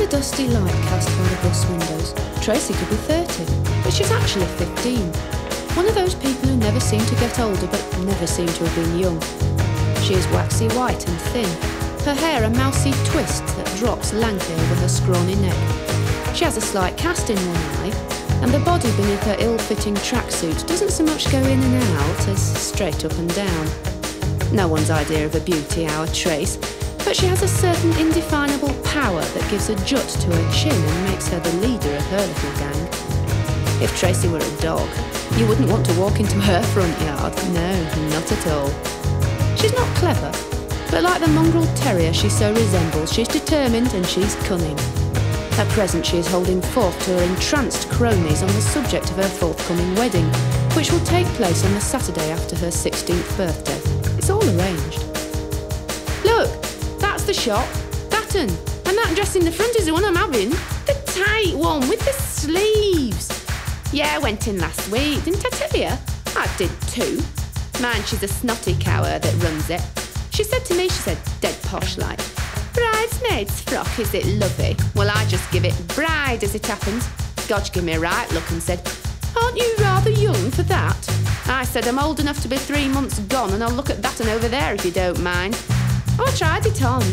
the dusty light cast by the bus windows, Tracy could be 30, but she's actually 15. One of those people who never seem to get older but never seem to have been young. She is waxy white and thin, her hair a mousy twist that drops lankly over her scrawny neck. She has a slight cast in one eye, and the body beneath her ill-fitting tracksuit doesn't so much go in and out as straight up and down. No one's idea of a beauty, our Trace, but she has a certain indefinable power that gives a jut to her chin and makes her the leader of her little gang. If Tracy were a dog, you wouldn't want to walk into her front yard. No, not at all. She's not clever, but like the mongrel terrier she so resembles, she's determined and she's cunning. At present she is holding forth to her entranced cronies on the subject of her forthcoming wedding, which will take place on the Saturday after her 16th birthday. It's all arranged. Look, that's the shop, that one, and that dress in the front is the one I'm having. The tight one with the sleeves. Yeah, I went in last week, didn't I tell you? I did too. Mind she's a snotty cower that runs it. She said to me, she said, dead posh like, bridesmaid's frock, is it lovely? Well, I just give it bride as it happens. God, she gave me a right look and said, aren't you rather young for that? I said, I'm old enough to be 3 months gone, and I'll look at that one over there if you don't mind. Oh, I tried it on.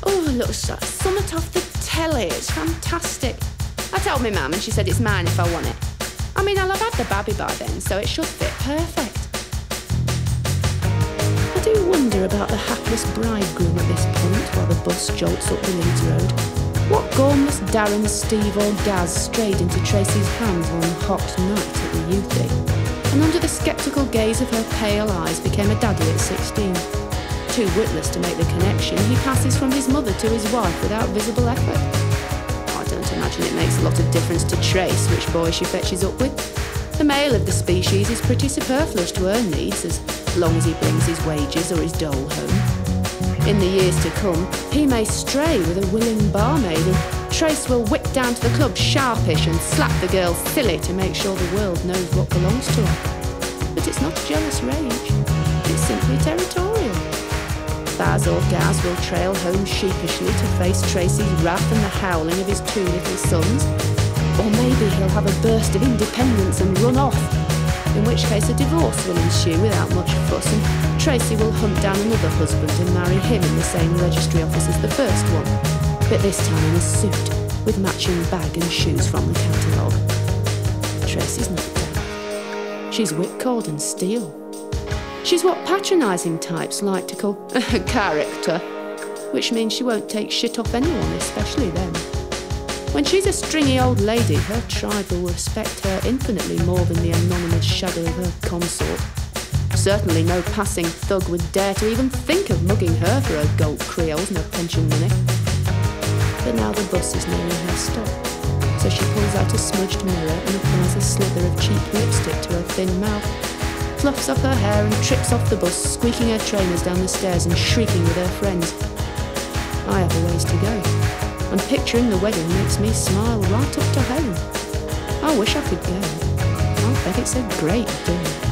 Oh, it looks like something off the telly. It's fantastic. I told my mum and she said it's mine if I want it. I mean, I'll have had the baby by then, so it should fit perfect. I do wonder about the hapless bridegroom at this point while the bus jolts up the Leeds Road. What gormless Darren, Steve or Gaz strayed into Tracy's hands one hot night at the Youthy, and under the sceptical gaze of her pale eyes became a daddy at 16. Too witless to make the connection, he passes from his mother to his wife without visible effort. I don't imagine it makes a lot of difference to Trace which boy she fetches up with. The male of the species is pretty superfluous to her needs, as long as he brings his wages or his dole home. In the years to come, he may stray with a willing barmaid, and Trace will whip down to the club sharpish and slap the girl silly to make sure the world knows what belongs to her. But it's not jealous rage, it's simply territorial. Baz or Gaz will trail home sheepishly to face Tracy's wrath and the howling of his 2 little sons. Or maybe he'll have a burst of independence and run off, in which case a divorce will ensue without much fuss, and Tracy will hunt down another husband and marry him in the same registry office as the first one, but this time in a suit with matching bag and shoes from the catalogue. Tracy's not dead. She's whipcord and steel. She's what patronising types like to call a character, which means she won't take shit off anyone, especially them. When she's a stringy old lady, her tribe will respect her infinitely more than the anonymous shadow of her consort. Certainly no passing thug would dare to even think of mugging her for her gold creoles and her pension money. But now the bus is nearing her stop, so she pulls out a smudged mirror and applies a slither of cheap lipstick to her thin mouth, fluffs up her hair and trips off the bus, squeaking her trainers down the stairs and shrieking with her friends. I have a ways to go, and picturing the wedding makes me smile right up to home. I wish I could go. I bet it's a great dinner.